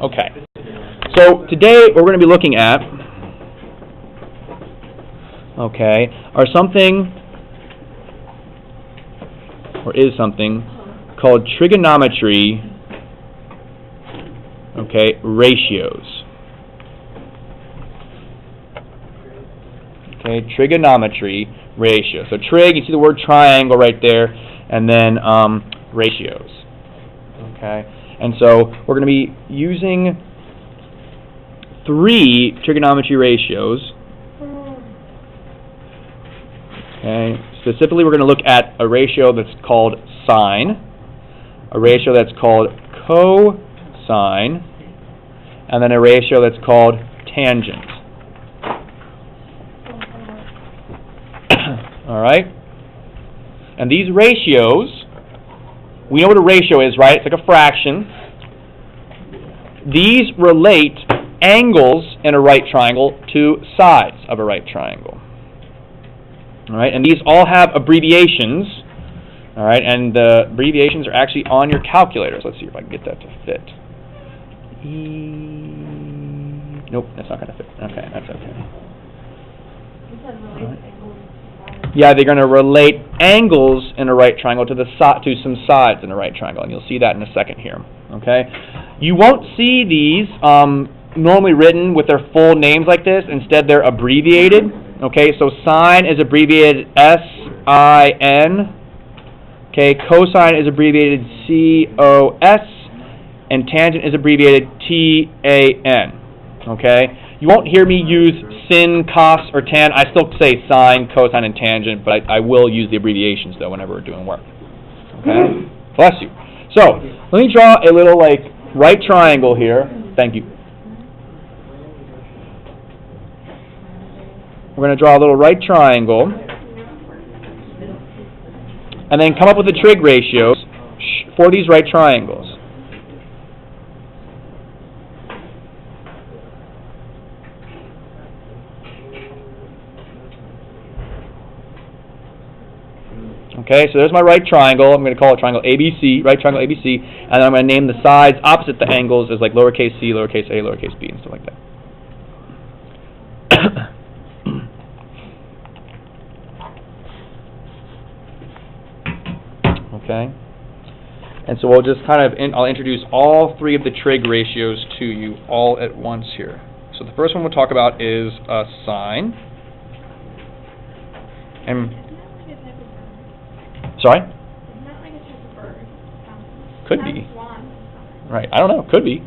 Okay. So today what we're going to be looking at, okay, is something called trigonometry, okay, ratios. Okay, trigonometry ratios. So trig, you see the word triangle right there, and then ratios. Okay, and so we're going to be using 3 trigonometry ratios. Okay, specifically we're going to look at a ratio that's called sine, a ratio that's called cosine, and then a ratio that's called tangent. All right? And these ratios, we know what a ratio is, right? It's like a fraction. These relate angles in a right triangle to sides of a right triangle. All right? And these all have abbreviations. All right? And the abbreviations are actually on your calculators. Let's see if I can get that to fit. Nope, that's not going to fit. Okay, that's okay. All right. Yeah, they're going to relate angles in a right triangle to some sides in a right triangle, and you'll see that in a second here. Okay, you won't see these normally written with their full names like this. Instead, they're abbreviated. Okay, so sine is abbreviated S-I-N. Okay, cosine is abbreviated C-O-S, and tangent is abbreviated T-A-N. Okay. You won't hear me use sin, cos, or tan. I still say sine, cosine, and tangent, but I will use the abbreviations, though, whenever we're doing work. Okay? Bless you. So, let me draw a little, right triangle here. Thank you. We're going to draw a little right triangle. And then come up with the trig ratios for these right triangles. Okay, so there's my right triangle. I'm going to call it triangle ABC, right triangle ABC, and then I'm going to name the sides opposite the angles as like lowercase c, lowercase a, lowercase b, and stuff like that. Okay, and so we'll just I'll introduce all 3 of the trig ratios to you all at once here. So the first one we'll talk about is sine. And sorry? Isn't that like a type of bird? Could be. Swan. Right, I don't know. Could be.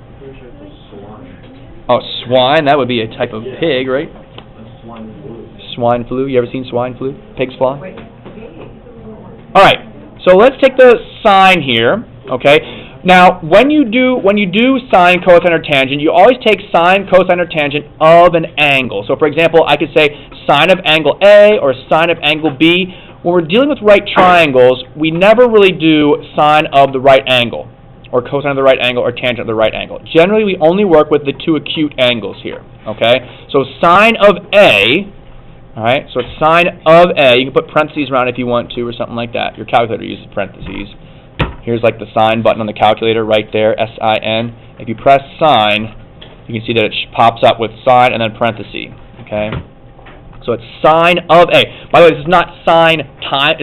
Oh, swine. That would be a type of pig, right? Swine flu. You ever seen swine flu? Pigs fly? All right. So let's take the sine here. Okay. Now, when you do sine, cosine, or tangent, you always take sine, cosine, or tangent of an angle. So, for example, I could say sine of angle A or sine of angle B. When we're dealing with right triangles, we never really do sine of the right angle, or cosine of the right angle, or tangent of the right angle. Generally, we only work with the 2 acute angles here, okay? So sine of A, all right, so it's sine of A. You can put parentheses around if you want to, or something like that. Your calculator uses parentheses. Here's like the sine button on the calculator right there, S-I-N. If you press sine, you can see that it pops up with sine and then parentheses, okay? So it's sine of A. By the way, this is not sine times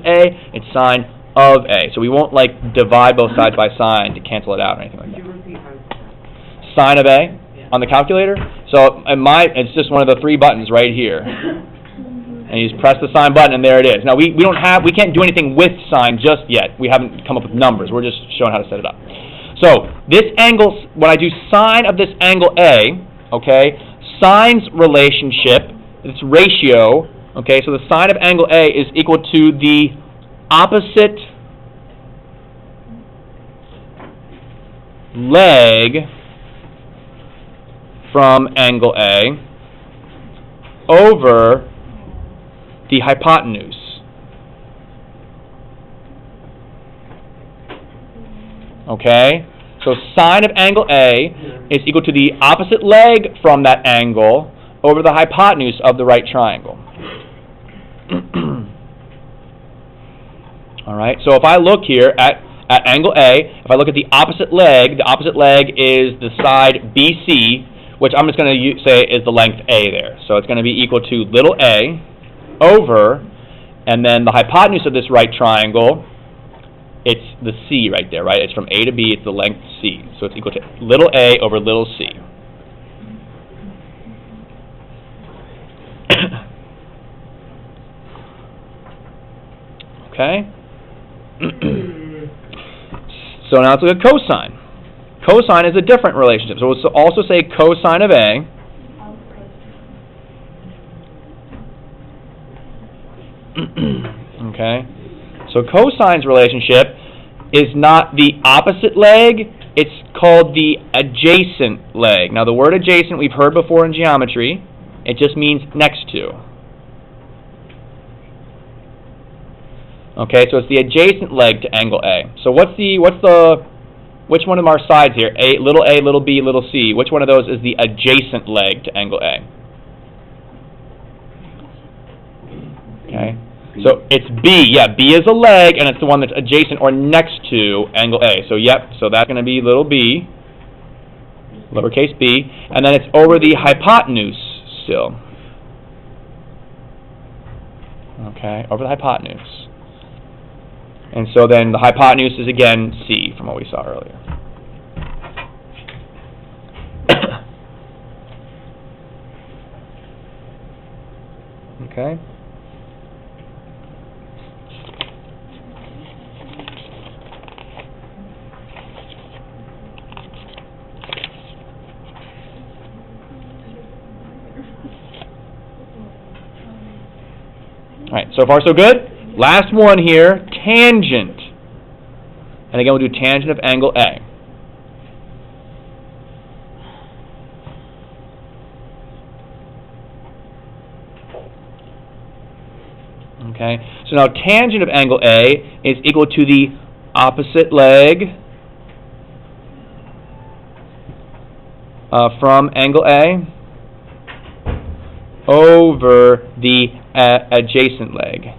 A. It's sine of A. So we won't divide both sides by sine to cancel it out or anything like that. Sine of A on the calculator. So it's just one of the 3 buttons right here. And you just press the sine button and there it is. Now we can't do anything with sine just yet. We haven't come up with numbers. We're just showing how to set it up. So this angle, when I do sine of this angle A, okay, sine's relationship, its ratio, okay, so the sine of angle A is equal to the opposite leg from angle A over the hypotenuse. Okay? So sine of angle A is equal to the opposite leg from that angle over the hypotenuse of the right triangle. All right, so if I look here at at angle A, if I look at the opposite leg is the side BC, which I'm just going to say is the length A there. So it's going to be equal to little a over, and then the hypotenuse of this right triangle, it's the C right there, right? It's from A to B, it's the length C. So it's equal to little a over little c. Okay? So now let's look at cosine. Cosine is a different relationship. So we'll also say cosine of A okay? So cosine's relationship is not the opposite leg, it's called the adjacent leg. Now the word adjacent we've heard before in geometry. It just means next to. Okay, so it's the adjacent leg to angle A. So which one of our sides here? A, little b, little c. Which one of those is the adjacent leg to angle A? Okay, so it's B. Yeah, B is a leg, and it's the one that's adjacent or next to angle A. So yep, so that's going to be little b, lowercase b, and then it's over the hypotenuse still. Okay, over the hypotenuse. And so then the hypotenuse is again C from what we saw earlier. Okay. All right, so far so good. Last one here, tangent. And again, we'll do tangent of angle A. Okay, so now tangent of angle A is equal to the opposite leg from angle A over the adjacent leg.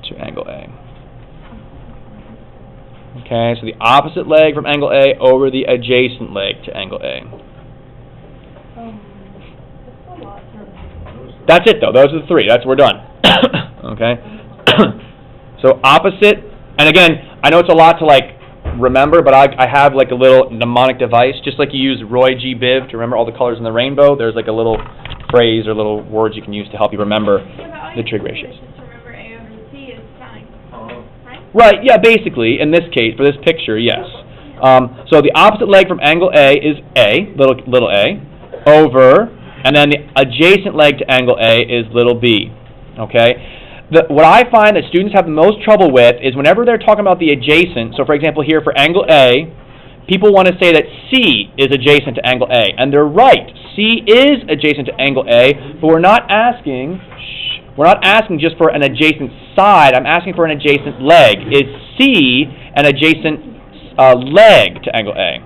To angle A. Okay, so the opposite leg from angle A over the adjacent leg to angle A. That's it though, those are the three, we're done. Okay? So opposite, and again, I know it's a lot to remember, but I have a little mnemonic device, just like you use Roy G. Biv to remember all the colors in the rainbow. There's a little phrase or little words you can use to help you remember the trig ratios. Right, yeah, basically, in this case, for this picture, yes. So the opposite leg from angle A is A, little a, over, and then the adjacent leg to angle A is little b, okay? What I find that students have the most trouble with is whenever they're talking about the adjacent, so for example here for angle A, people want to say that C is adjacent to angle A, and they're right. C is adjacent to angle A, but we're not asking just for an adjacent side, I'm asking for an adjacent leg. Is C an adjacent leg to angle A?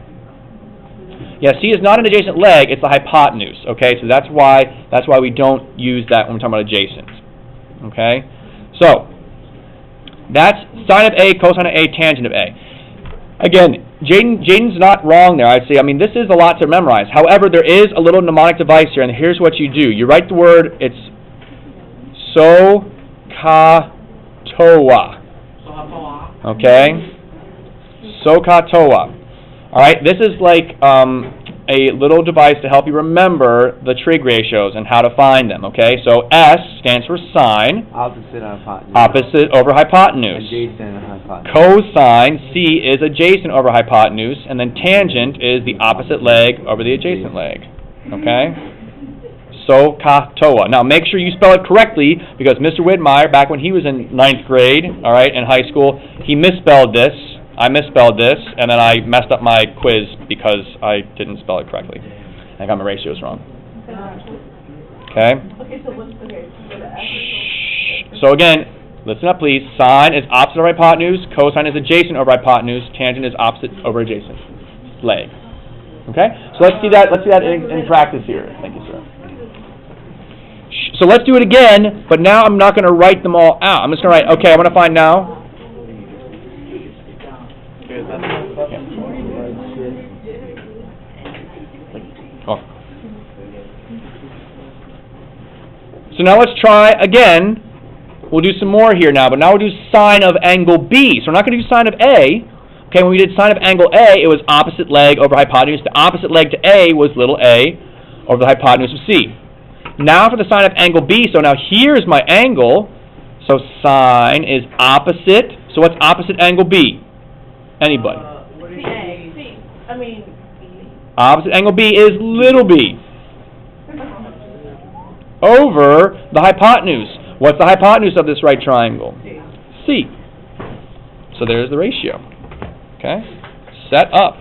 Yeah, C is not an adjacent leg, it's the hypotenuse, okay? So that's why we don't use that when we're talking about adjacent. Okay? So, that's sine of A, cosine of A, tangent of A. Again, Jaden's not wrong there, I'd say. I mean, this is a lot to memorize. However, there is a little mnemonic device here, and here's what you do. You write the word, it's Sohcahtoa. Okay? Sohcahtoa. Alright, this is a little device to help you remember the trig ratios and how to find them, okay? So S stands for sine. Opposite of hypotenuse. Opposite over hypotenuse. Adjacent of hypotenuse. Cosine, C, is adjacent over hypotenuse, and then tangent is the opposite leg over the adjacent leg, okay? Sohcahtoa. Now make sure you spell it correctly, because Mr. Whitmire, back when he was in 9th grade, alright, in high school, he misspelled this. I misspelled this, and then I messed up my quiz because I didn't spell it correctly. I got my ratios wrong. Okay? So again, listen up please. Sine is opposite over hypotenuse, cosine is adjacent over hypotenuse, tangent is opposite over adjacent leg. Okay? So let's see that in practice here. Thank you, sir. So let's do it again, but now I'm not going to write them all out. I'm just going to write, okay, I want to find now. Oh. So now let's try again. We'll do some more here now, but now we'll do sine of angle B. So we're not going to do sine of A. Okay, when we did sine of angle A, it was opposite leg over hypotenuse. The opposite leg to A was little a over the hypotenuse of C. Now for the sine of angle B, so now here's my angle. So sine is opposite. So what's opposite angle B? Anybody? Opposite angle B is little b over the hypotenuse. What's the hypotenuse of this right triangle? C. So there's the ratio. Okay? Set up.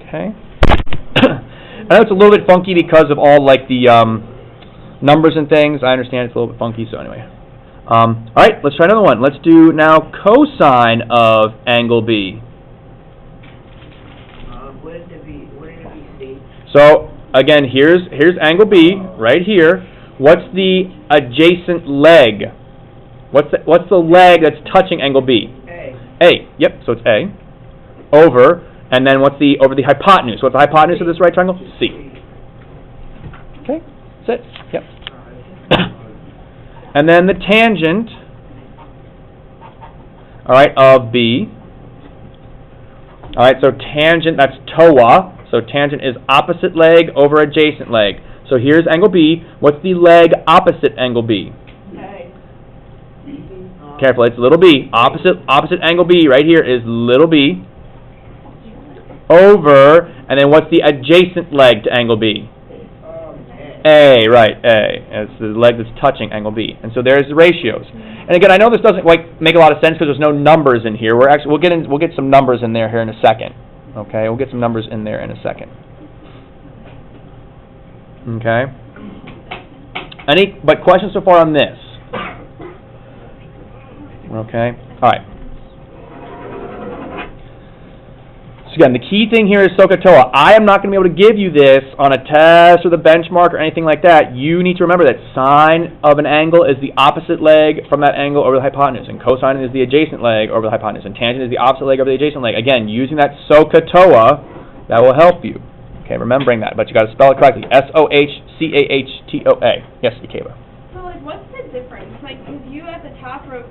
Okay? I know it's a little bit funky because of all like the numbers and things. I understand it's a little bit funky, so anyway. All right, let's try another one. Let's do now cosine of angle B. Wouldn't it be C? So again, here's angle B right here. What's the adjacent leg? What's the leg that's touching angle B? A. Yep. So it's A over. And then what's the over the hypotenuse? What's the hypotenuse of this right triangle? C. Okay, that's it. Yep. And then the tangent, all right, of B. All right, so tangent, that's toa. So tangent is opposite leg over adjacent leg. So here's angle B. What's the leg opposite angle B? Careful, it's little b. Opposite angle B right here is little b. Over, and then what's the adjacent leg to angle B? A, right, A. It's the leg that's touching angle B. And so there's the ratios. And again, I know this doesn't like make a lot of sense because there's no numbers in here. We'll get some numbers in there here in a second. Okay, we'll get some numbers in there in a second. Okay. But questions so far on this? Okay. All right. So again, the key thing here is Sohcahtoa. I am not going to be able to give you this on a test or the benchmark or anything like that. You need to remember that sine of an angle is the opposite leg from that angle over the hypotenuse, and cosine is the adjacent leg over the hypotenuse, and tangent is the opposite leg over the adjacent leg. Again, using that Sohcahtoa, that will help you. Okay, remembering that, but you got to spell it correctly. Sohcahtoa. Yes, Ikeba. So, like, what's the difference? Like, because you at the top wrote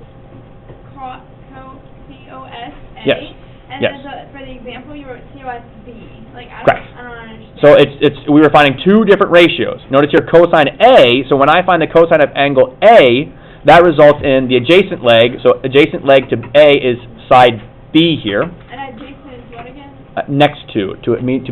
COSA. Yes. And yes. then for the example, you wrote COSB. Like, I Correct. don't understand. So we were finding two different ratios. Notice here cosine A, so when I find the cosine of angle A, that results in the adjacent leg. So adjacent leg to A is side B here. And adjacent is what again? Next to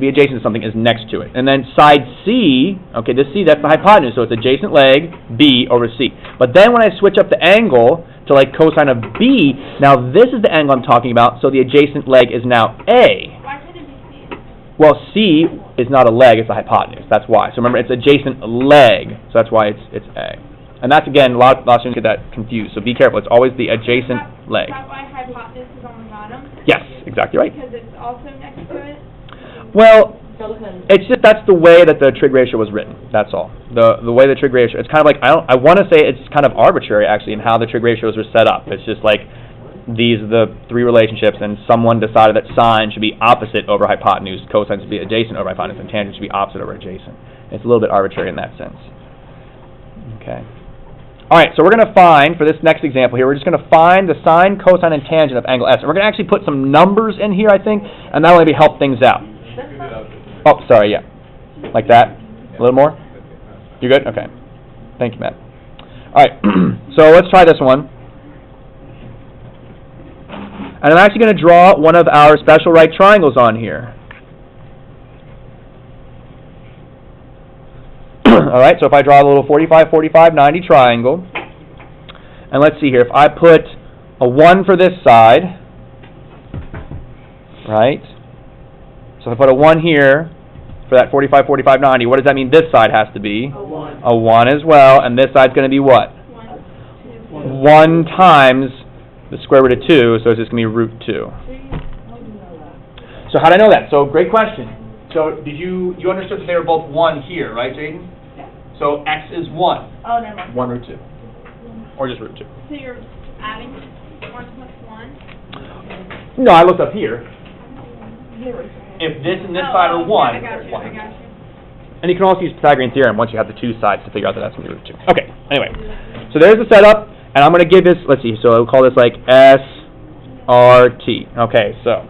be adjacent to something is next to it. And then side C, okay, this C, that's the hypotenuse, so it's adjacent leg B over C. But then when I switch up the angle to like cosine of B, now this is the angle I'm talking about, so the adjacent leg is now A. Why couldn't it be C? Well, C is not a leg, it's a hypotenuse. That's why. So remember, it's adjacent leg, so that's why it's A. And that's, again, a lot of students get that confused, so be careful. It's always the adjacent leg. Is that why hypotenuse is on the bottom? Yes, exactly right. Because it's also next to it? Well, it's just that's the way that the trig ratio was written. That's all. The way the trig ratio, it's kind of like, I want to say it's kind of arbitrary, actually, in how the trig ratios were set up. It's just like, these are the three relationships, and someone decided that sine should be opposite over hypotenuse, cosine should be adjacent over hypotenuse, and tangent should be opposite over adjacent. It's a little bit arbitrary in that sense. Okay. All right, so we're going to find, for this next example here, we're just going to find the sine, cosine, and tangent of angle S. And we're going to actually put some numbers in here, I think, and that'll maybe help things out. Oh, sorry, yeah. Like that? A little more? You good? Okay. Thank you, Matt. All right, so let's try this one. And I'm actually going to draw one of our special right triangles on here. All right, so if I draw a little 45, 45, 90 triangle, and let's see here, if I put a 1 for this side, right, so if I put a 1 here for that 45, 45, 90, what does that mean this side has to be? A 1. A 1 as well, and this side's going to be what? 1 times the square root of 2, so it's just going to be root 2. So how do I know that? So great question. So you understood that they were both 1 here, right, Jaden? Yeah. So x is 1. Oh, never mind. 1 root 2. Or just root 2. So you're adding 1 plus 1? No, I looked up here. Zero. If this and this Oh, side are 1, I got you, one. I got you. And you can also use Pythagorean theorem once you have the 2 sides to figure out that that's going to be root 2. Okay, anyway. So there's the setup, and I'm going to give this, let's see, so we'll call this like SRT. Okay, so.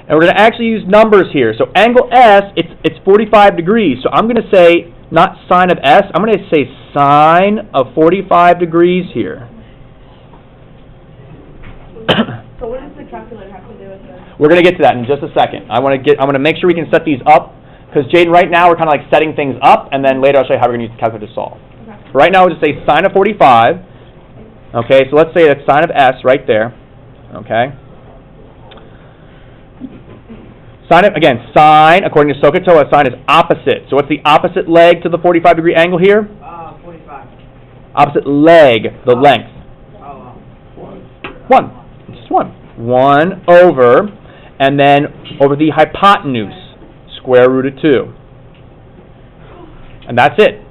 And we're going to actually use numbers here. So angle S, it's 45 degrees. So I'm going to say, not sine of S, I'm going to say sine of 45 degrees here. So what does the calculator have to do with this? We're going to get to that in just a second. I'm going to make sure we can set these up, because Jaden, right now we're kind of like setting things up, and then later I'll show you how we're going to use the calculator to solve. Okay. Right now we'll just say sine of 45. Okay, so let's say that's sine of S right there. Okay. Sine, sine, according to Sohcahtoa, sine is opposite. So what's the opposite leg to the 45-degree angle here? 45. Opposite leg, the length. 1. It's just 1. 1 over, and then over the hypotenuse, square root of 2. And that's it.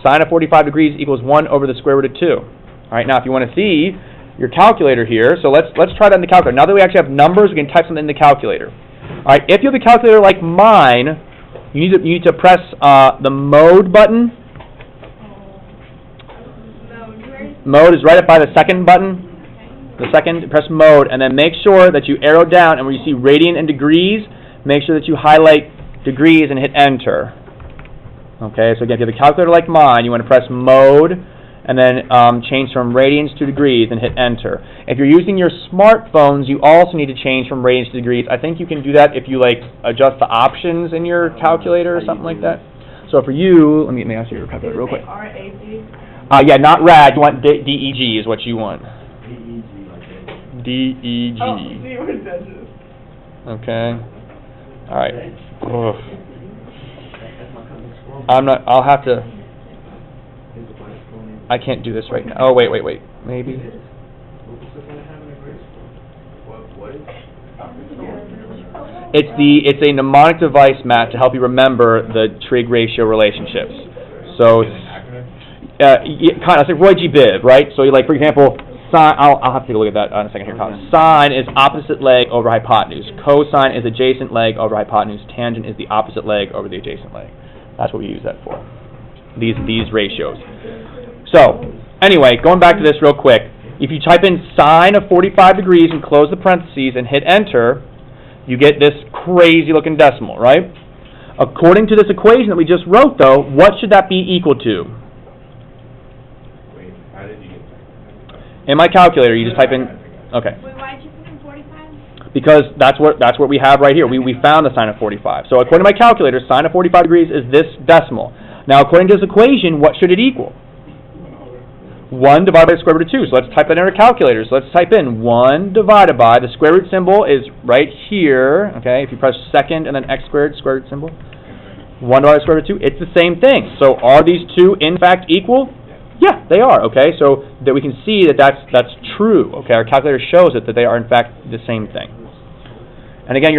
Sine of 45 degrees equals 1 over the square root of 2. All right, now if you want to see your calculator here, so let's try that in the calculator. Now that we actually have numbers, we can type something in the calculator. All right, if you have a calculator like mine, you need to press the mode button. Mode is right up by the second button. The second, press mode, and then make sure that you arrow down, and where you see radian and degrees, make sure that you highlight degrees and hit enter. Okay, so again, if you have a calculator like mine, you want to press mode, and then change from radians to degrees and hit enter. If you're using your smartphones, you also need to change from radians to degrees. I think you can do that if you like adjust the options in your calculator or something like that. So for you, let me ask you your calculator real quick. RAG? Yeah, not rad. You want DEG is what you want. DEG. Oh, see what it does. Okay. All right. Ugh. I'll have to. I can't do this right now. Oh, wait. Maybe. It's a mnemonic device, Matt, to help you remember the trig ratio relationships. So, kind of, it's like Roy G. Biv, right? So, for example, sine. I'll have to take a look at that in a second here. Sine is opposite leg over hypotenuse. Cosine is adjacent leg over hypotenuse. Tangent is the opposite leg over the adjacent leg. That's what we use that for. These ratios. So, anyway, going back to this real quick. If you type in sine of 45 degrees and close the parentheses and hit enter, you get this crazy looking decimal, right? According to this equation that we just wrote, though, what should that be equal to? Wait, how did you get that? In my calculator, you just type in, okay. Wait, why did you put in 45? Because that's what we have right here. We found the sine of 45. So according to my calculator, sine of 45 degrees is this decimal. Now, according to this equation, what should it equal? 1 divided by the square root of 2. So let's type that in our calculators. So let's type in 1 divided by, the square root symbol is right here, okay? If you press second and then x squared, square root symbol. 1 divided by the square root of 2, it's the same thing. So are these two in fact equal? Yeah, they are, okay? So that we can see that that's true, okay? Our calculator shows it that they are in fact the same thing. And again,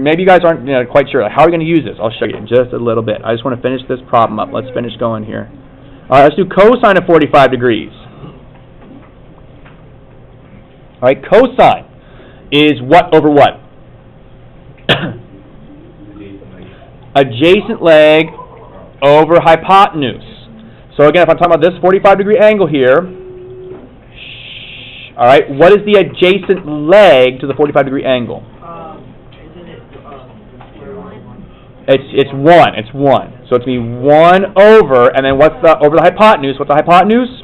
maybe you guys aren't quite sure. Like, how are we going to use this? I'll show you in just a little bit. I just want to finish this problem up. Let's finish going here. All right, let's do cosine of 45 degrees. All right, cosine is what over what? Adjacent leg over hypotenuse. So again, if I'm talking about this 45-degree angle here, all right, what is the adjacent leg to the 45-degree angle? Isn't it square one? It's 1. It's 1. So it's going to be 1 over, and then what's the over the hypotenuse? What's the hypotenuse?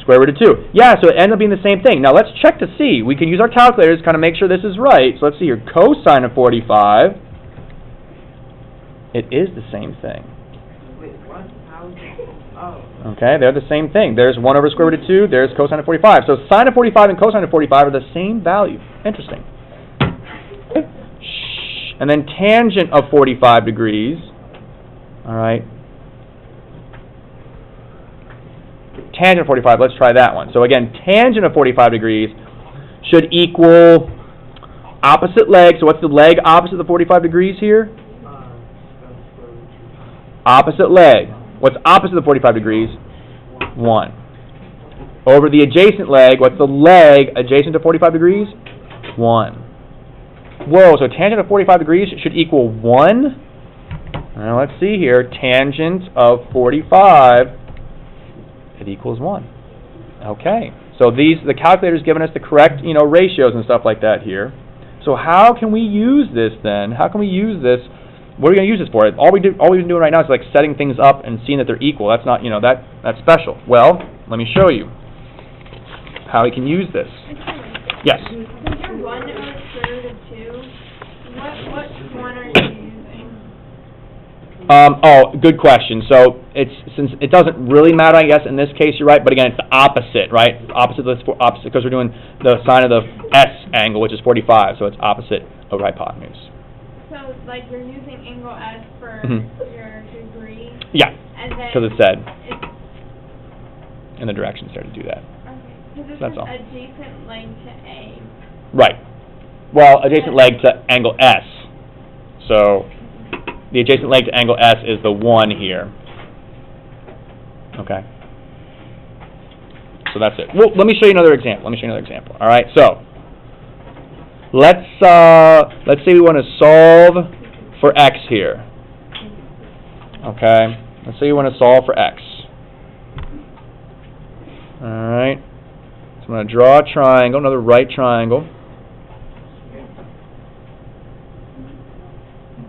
Square root of 2. Yeah, so it ends up being the same thing. Now let's check to see. We can use our calculators to kind of make sure this is right. So let's see here. Cosine of 45. It is the same thing. Wait, what? How is it? Oh. Okay, they're the same thing. There's 1 over square root of 2. There's cosine of 45. So sine of 45 and cosine of 45 are the same value. Interesting. Okay. And then tangent of 45 degrees. All right. tangent of 45, let's try that one. So again, tangent of 45 degrees should equal opposite leg. So what's the leg opposite the 45 degrees here? Opposite leg. What's opposite the 45 degrees? 1. Over the adjacent leg, what's the leg adjacent to 45 degrees? 1. Whoa, so tangent of 45 degrees should equal 1? Now let's see here. Tangent of 45, it equals 1. Okay. So the calculator's given us the correct, ratios and stuff like that here. So how can we use this then? How can we use this? What are we going to use this for? All we've been doing right now is like setting things up and seeing that they're equal. That's not, that's special. Well, let me show you how we can use this. Yes? Since you're 1 over square root of 2, what one are you using? Good question. So since it doesn't really matter, I guess, in this case, you're right, but again, it's the opposite, right? Opposite, because we're doing the sine of the S angle, which is 45, so it's opposite over hypotenuse. So, like, you're using angle S for your degree? Yeah, And then because it said it's, in the directions there to do that. okay, because this That's is all. adjacent leg to A. Right. Well, adjacent leg to angle S. So the adjacent leg to angle S is the 1 here. Okay. So that's it. Well, let me show you another example. All right. So let's say we want to solve for x here. Okay. Let's say we want to solve for x. All right. So I'm going to draw a triangle, another right triangle.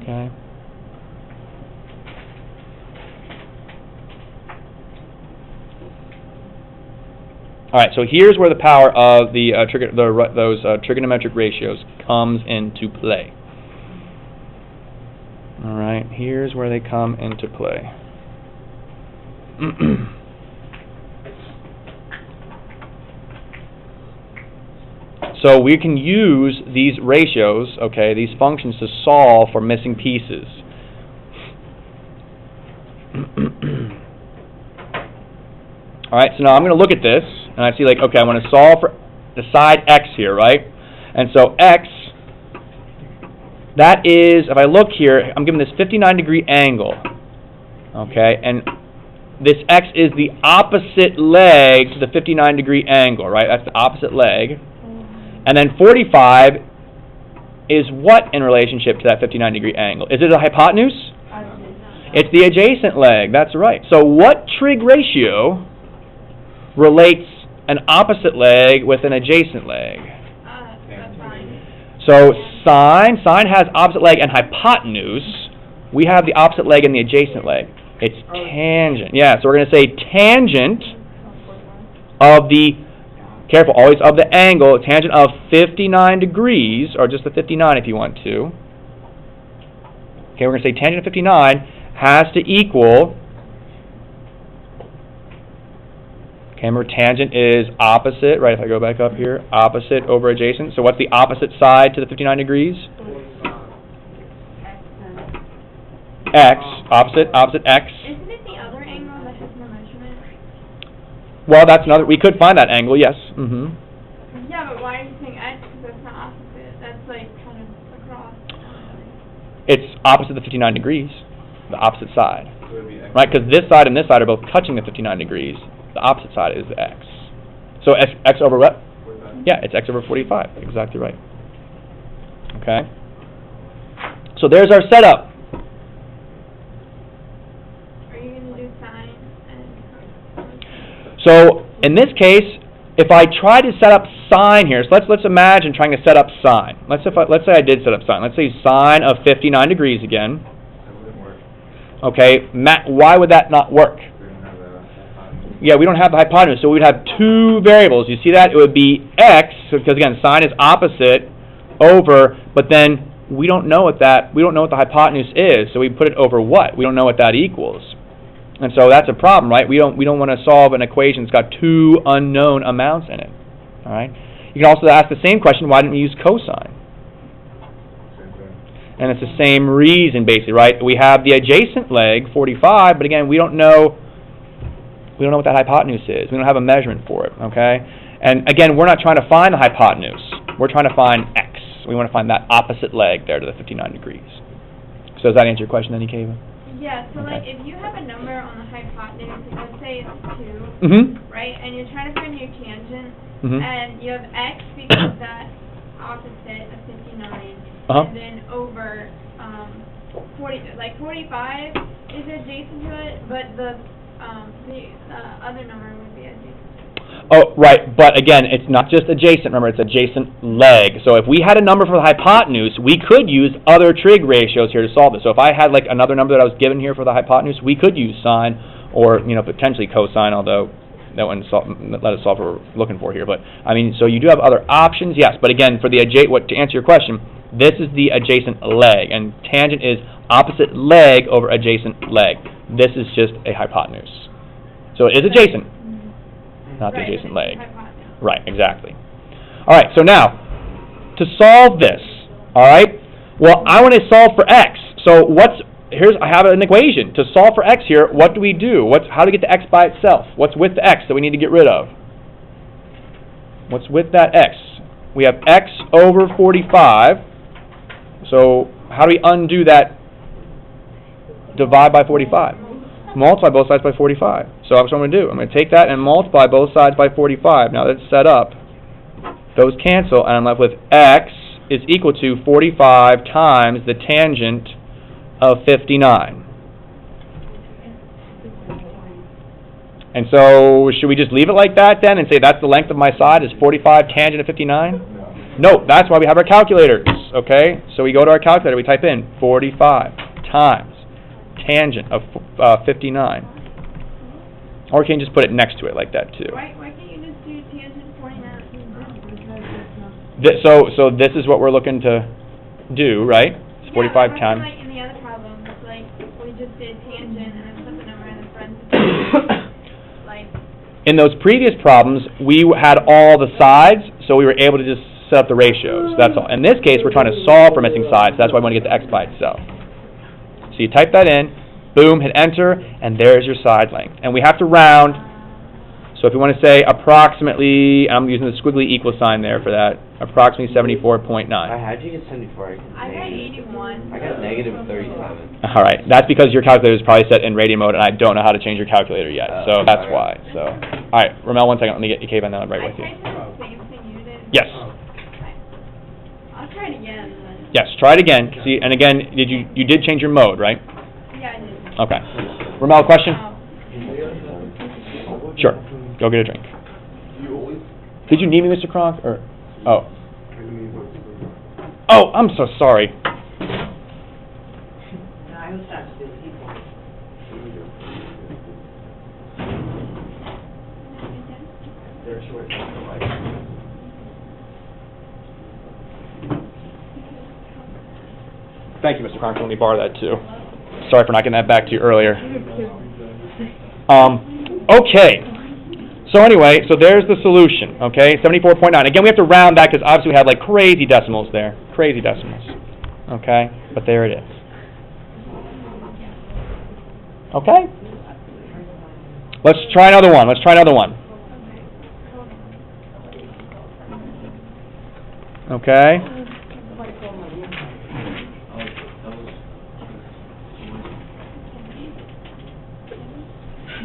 Okay. All right, so here's where the power of the those trigonometric ratios comes into play. All right, here's where they come into play. So we can use these ratios, okay, these functions to solve for missing pieces. All right, so now I'm going to look at this, and I see, like, okay, I want to solve for the side x here, right? And so x, that is, if I look here, I'm given this 59-degree angle, okay? And this x is the opposite leg to the 59-degree angle, right? That's the opposite leg. And then 45 is what in relationship to that 59-degree angle? Is it a hypotenuse? It's the adjacent leg, that's right. So what trig ratio relates an opposite leg with an adjacent leg? That's fine. So sine has opposite leg and hypotenuse. We have the opposite leg and the adjacent leg. It's tangent. Yeah, so we're going to say tangent of the, careful, always of the angle, tangent of 59 degrees, or just the 59 if you want to. Okay, we're going to say tangent of 59 has to equal, okay, remember tangent is opposite, right, if I go back up here, opposite over adjacent. So what's the opposite side to the 59 degrees? X, opposite x. Isn't it the other angle that has no measurement? Well, that's another, we could find that angle, yes. Yeah, but why are you saying X? Because that's not opposite. That's like kind of across. It's opposite the 59 degrees, the opposite side. So it'd be x. Right, because this side and this side are both touching the 59 degrees. The opposite side is the x. So x over what? 45. Yeah, it's x over 45. Exactly right. Okay. So there's our setup. Are you going to do sine and So in this case, if I try to set up sine here, so let's imagine trying to set up sine. Let's say I did set up sine. Let's say sine of 59 degrees again. That wouldn't work. Okay, why would that not work? We don't have the hypotenuse. Yeah, we don't have the hypotenuse, so we'd have two variables. You see that? It would be x, because again, sine is opposite over, but then we don't know what the hypotenuse is, so we put it over what? We don't know what that equals. And so that's a problem, right? We don't want to solve an equation that's got two unknown amounts in it. All right? You can also ask the same question, why didn't we use cosine? Same thing. And it's the same reason, basically, right? We have the adjacent leg, 45, but again, we don't know We don't know what that hypotenuse is. We don't have a measurement for it, okay? And again, we're not trying to find the hypotenuse. We're trying to find x. We want to find that opposite leg there to the 59 degrees. So does that answer your question, then, Kava? Yeah, so Okay. like if you have a number on the hypotenuse, like let's say it's 2, Mm-hmm. right, and you're trying to find your tangent, Mhm. and you have x because that's opposite of 59, Uh-huh. and then over 45 is adjacent to it, but the other number would be adjacent. Oh, right, but again, it's not just adjacent, remember, it's adjacent leg. So if we had a number for the hypotenuse, we could use other trig ratios here to solve this. So if I had like another number that I was given here for the hypotenuse, we could use sine or, potentially cosine, although that wouldn't let us solve what we're looking for here. But, I mean, so you do have other options, yes, but again, for the to answer your question, this is the adjacent leg, and tangent is opposite leg over adjacent leg. This is just a hypotenuse. So it is adjacent, not the Right, adjacent it's leg. hypotenuse. Right, exactly. All right, so now, to solve this, all right, well, I want to solve for x. So I have an equation. To solve for x here, what do we do? How do we get the x by itself? What's with the x that we need to get rid of? What's with that x? We have x over 45. So how do we undo that divide by 45? Multiply both sides by 45. So that's what I'm going to do. I'm going to take that and multiply both sides by 45. Now that's set up. Those cancel, and I'm left with x is equal to 45 times the tangent of 59. And so should we just leave it like that then and say that's the length of my side is 45 tangent of 59? No, that's why we have our calculators, okay? So we go to our calculator, we type in 45 times tangent of 59. Or we can just put it next to it like that too. Why can't you just do tangent 49? So this is what we're looking to do, right? It's 45 yeah, times. Like in the other problem, it's like we just did tangent and then put the number in the front. Like. In those previous problems, we had all the sides, so we were able to just set up the ratios. That's all. In this case, we're trying to solve for missing sides. That's why we want to get the x by itself. So you type that in, boom, hit enter, and there's your side length. And we have to round. So if you want to say approximately, I'm using the squiggly equal sign there for that, approximately 74.9. How'd you get 74? I got 81. I got negative 37. All right, that's because your calculator is probably set in radio mode, and I don't know how to change your calculator yet, so that's why. So, all right, Ramel, 1 second. Let me get you cave on that right with you. I typed in the same thing you did. Yes. I'll try it again. But Yes. Try it again. See, and again, you did change your mode, right? yeah, I did. Okay. Ramel, question? Oh. Sure. Go get a drink. Did you need me, Mr. Kronk? Or oh, I'm so sorry. No, I was trying to do people. They're short. Thank you, Mr. Kronk. Let me borrow that too. Sorry for not getting that back to you earlier. Okay. So anyway, so there's the solution, okay, 74.9. Again, we have to round that because obviously we have like crazy decimals there, crazy decimals, okay, but there it is. Okay? Let's try another one. Okay?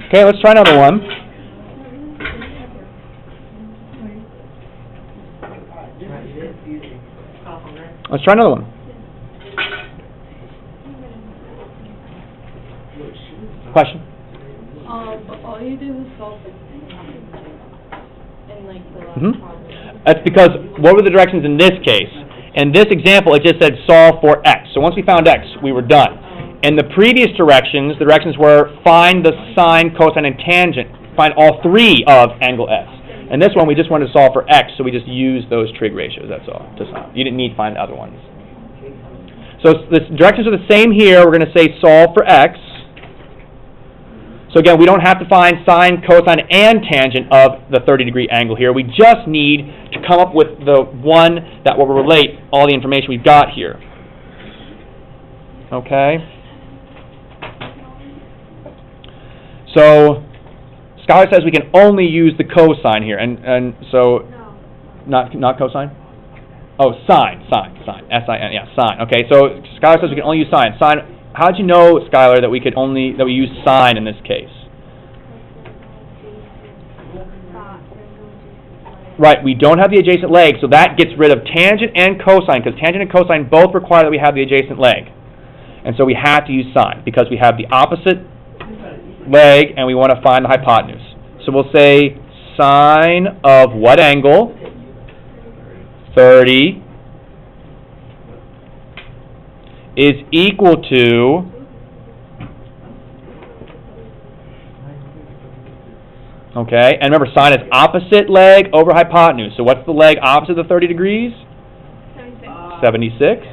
Okay, let's try another one. Let's try another one. Question? But all you did was solve it in like the last Mhm. problem. That's because, what were the directions in this case? In this example, it just said solve for x. So once we found x, we were done. In the previous directions, the directions were find the sine, cosine, and tangent. Find all three of angle S. And this one, we just wanted to solve for x, so we just used those trig ratios, that's all, to solve. You didn't need to find the other ones. So the directions are the same here. We're going to say solve for x. So again, we don't have to find sine, cosine, and tangent of the 30-degree angle here. We just need to come up with the one that will relate all the information we've got here. Okay? So Skylar says we can only use the cosine here, and so not cosine. Oh, sine, S-I-N, yeah, sine. Okay, so Skylar says we can only use sine. Sine. How did you know, Skylar, that we use sine in this case? Right, we don't have the adjacent leg, so that gets rid of tangent and cosine, because tangent and cosine both require that we have the adjacent leg. And so we have to use sine, because we have the opposite leg, and we want to find the hypotenuse. So we'll say sine of what angle? 30 is equal to okay, and remember sine is opposite leg over hypotenuse. So what's the leg opposite of 30 degrees? 76.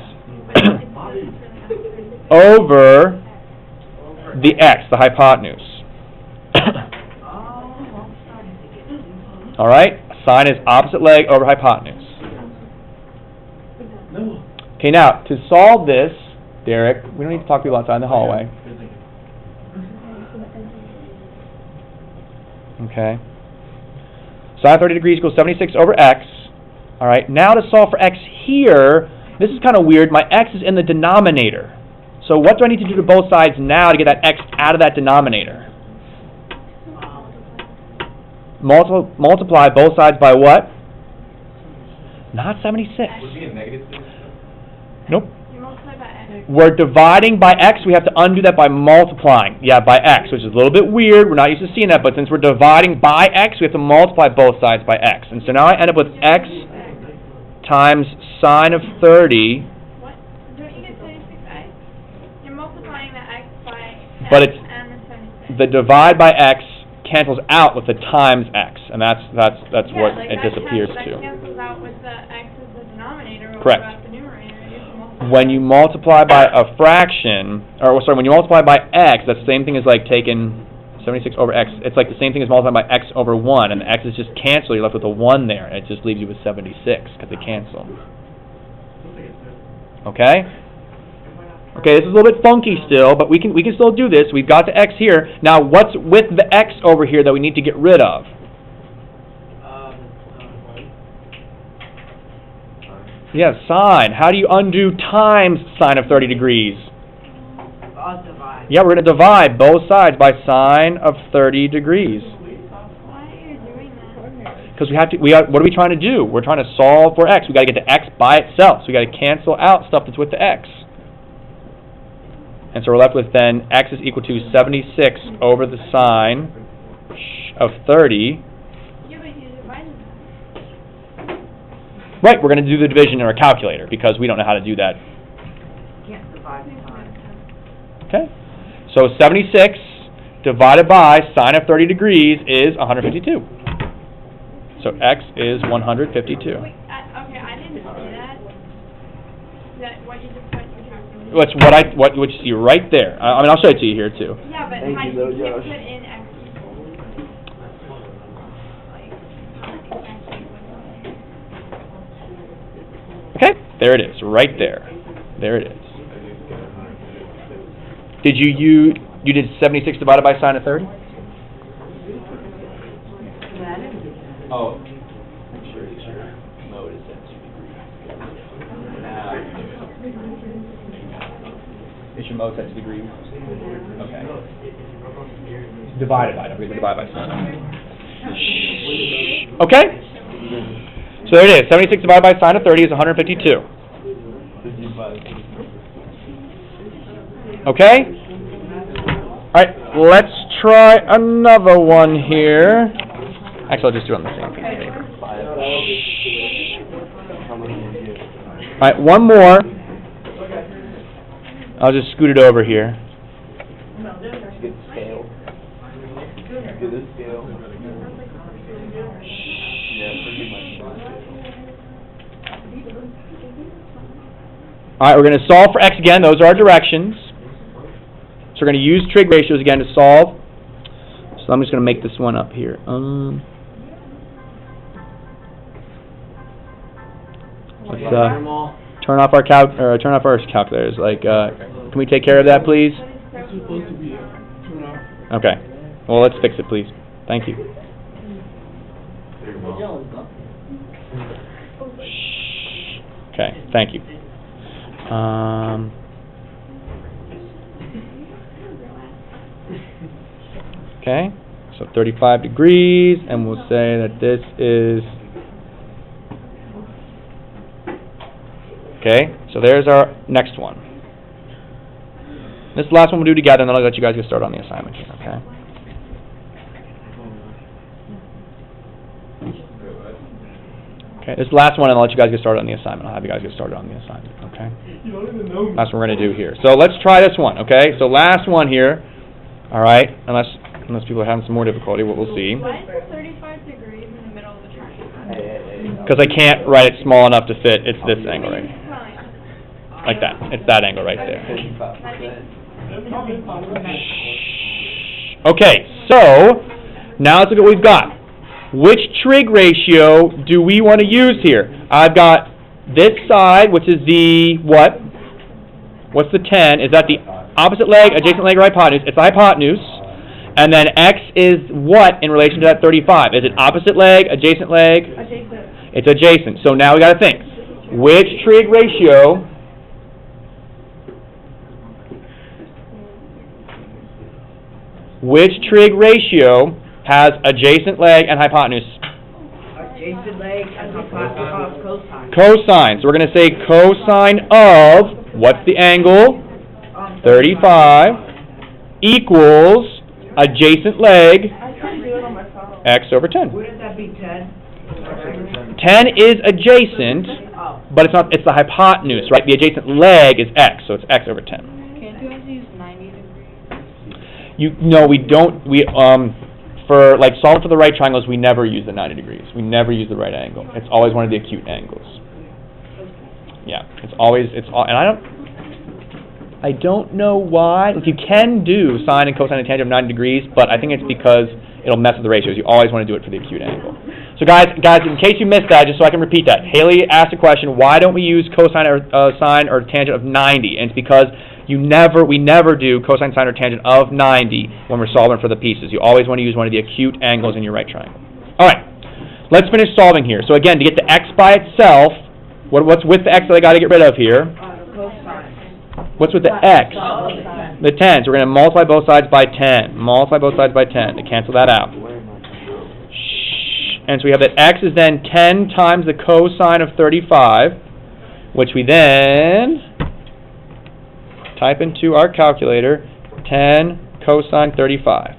Over the x, the hypotenuse. All right, sine is opposite leg over hypotenuse. Okay, now to solve this, Derek, we don't need to talk to people outside in the hallway. Okay. Sine of 30 degrees equals 76 over x. All right, now to solve for x here, this is kind of weird. My x is in the denominator. So what do I need to do to both sides now to get that x out of that denominator? Multiply both sides by what? Not 76. Would it be a negative 6? Nope. You multiply by x. We're dividing by x, we have to undo that by multiplying. Yeah, by x, which is a little bit weird. We're not used to seeing that, but since we're dividing by x, we have to multiply both sides by x. And so now I end up with x times sine of 30. What? Don't you get 76x? You're multiplying the x by But x it's and the 76. the divide by x cancels out with the times x, and that's what like it that disappears that to. cancels out with the x as the denominator. Correct. About the numerator. You have to multiply When you multiply by a fraction, or sorry, when you multiply by x, that's the same thing as like taking 76 over x. It's like the same thing as multiplying by x over 1, and the x is just canceled. You're left with a 1 there, and it just leaves you with 76 because they cancel. Okay? Okay, this is a little bit funky still, but we can still do this. We've got the x here. Now, what's with the x over here that we need to get rid of? Yeah, sine. How do you undo times sine of 30 degrees? Divide. Yeah, we're going to divide both sides by sine of 30 degrees. Why are you doing that? Because what are we trying to do? We're trying to solve for x. We've got to get the x by itself. So we've got to cancel out stuff that's with the x. And so we're left with then x is equal to 76 over the sine of 30. Yeah, but you divided that. Right, we're going to do the division in our calculator because we don't know how to do that. Can't divide by time. Okay? So 76 divided by sine of 30 degrees is 152. So x is 152. Wait, okay, I didn't see that. That what you just put in your calculator. Which what you see right there. I mean, I'll show it to you here too. Yeah, but Thank how you, you though, can't Josh. put in x equals. Like, not exactly. Okay, there it is, right there. There it is. Did you did 76 divided by sine of 30? Oh, I'm sure your mode is set to degree. Is your mode set to degree? Okay. Divided by, don't forget to divide by sine. Okay? So there it is. 76 divided by sine of 30 is 152. Okay? Alright, let's try another one here. Actually, I'll just do it on the same piece of paper. Alright, one more. I'll just scoot it over here. Get the scale. Get the scale. Yeah, pretty much. Alright, we're going to solve for x again. Those are our directions. So we're going to use trig ratios again to solve. So I'm just going to make this one up here. Let's turn off our calculators. Like, can we take care of that, please? Okay. Well, let's fix it, please. Thank you. Okay, thank you. Okay, so 35 degrees, and we'll say that this is... Okay, so there's our next one. This last one we'll do together, and then I'll let you guys get started on the assignment here, okay? Okay, this last one, and I'll let you guys get started on the assignment. I'll have you guys get started on the assignment, okay? That's what we're going to do here. So let's try this one, okay? So last one here, all right, unless people are having some more difficulty, what we'll see. Why is it 35 degrees in the middle of the triangle? Because I can't write it small enough to fit. It's this angle right here. Like that. It's that angle right there. 55%. Okay, so now let's look at what we've got. Which trig ratio do we want to use here? I've got this side, which is the what? What's the 10? Is that the opposite leg, adjacent leg, or hypotenuse? It's the hypotenuse. And then x is what in relation to that 35? Is it opposite leg, adjacent leg? Adjacent. It's adjacent. So now we got to think. Which trig ratio has adjacent leg and hypotenuse? Adjacent leg and hypotenuse cosine. Cosine. So we're going to say cosine of, what's the angle? 35 equals adjacent leg I couldn't do it on my phone. x over 10. Wouldn't that be 10? 10 is adjacent, Oh. but it's not. It's the hypotenuse, right? The adjacent leg is x, so it's x over 10. Can't you guys use 90 degrees? No, we don't. For like solving for the right triangles, we never use the 90 degrees. We never use the right angle. It's always one of the acute angles. Yeah, and I don't know why. Like, you can do sine and cosine and tangent of 90 degrees, but I think it's because it'll mess with the ratios. You always want to do it for the acute angle. So guys, in case you missed that, just so I can repeat that, Haley asked a question: why don't we use cosine or sine or tangent of 90? And it's because we never do cosine, sine, or tangent of 90 when we're solving for the pieces. You always want to use one of the acute angles in your right triangle. All right, let's finish solving here. So again, to get the x by itself, what's with the x that I got to get rid of here? Cosine. What's with the x? The 10. So we're going to multiply both sides by 10. Multiply both sides by 10 to cancel that out. And so we have that x is then 10 times the cosine of 35, which we then type into our calculator, 10 cosine 35.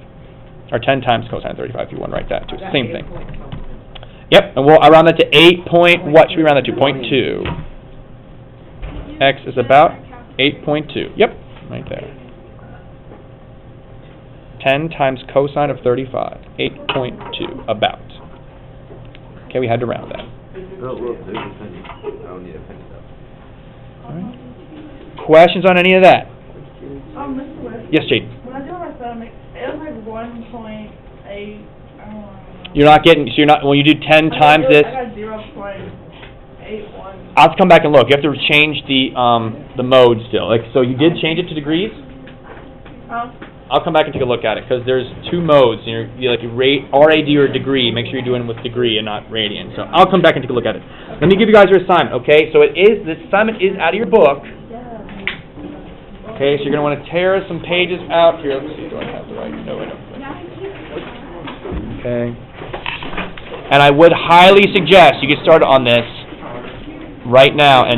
Or 10 times cosine 35, if you want to write that too. Same thing. Yep, and I round that to 8 point, what should we round that to? 0.2. X is about 8.2. Yep, right there. 10 times cosine of 35. 8.2, about. Okay, we had to round that. Oh, look, there's a penny. I don't need a penny though. All right. Questions on any of that? Mr. West, Yes, Jade. when I do my stomach, it was like 1.8. You're not getting, so you're not, when you do 10 times this, I got 0.81. I'll have to come back and look. You have to change the mode still. Like, so you did change it to degrees? I'll come back and take a look at it, because there's two modes. You're like RAD or degree. Make sure you're doing it with degree and not radian. So I'll come back and take a look at it. Let me give you guys your assignment, okay? So this assignment is out of your book. Okay, so you're going to want to tear some pages out here. Let's see, do I have the right? No, I don't. Okay. And I would highly suggest you get started on this right now and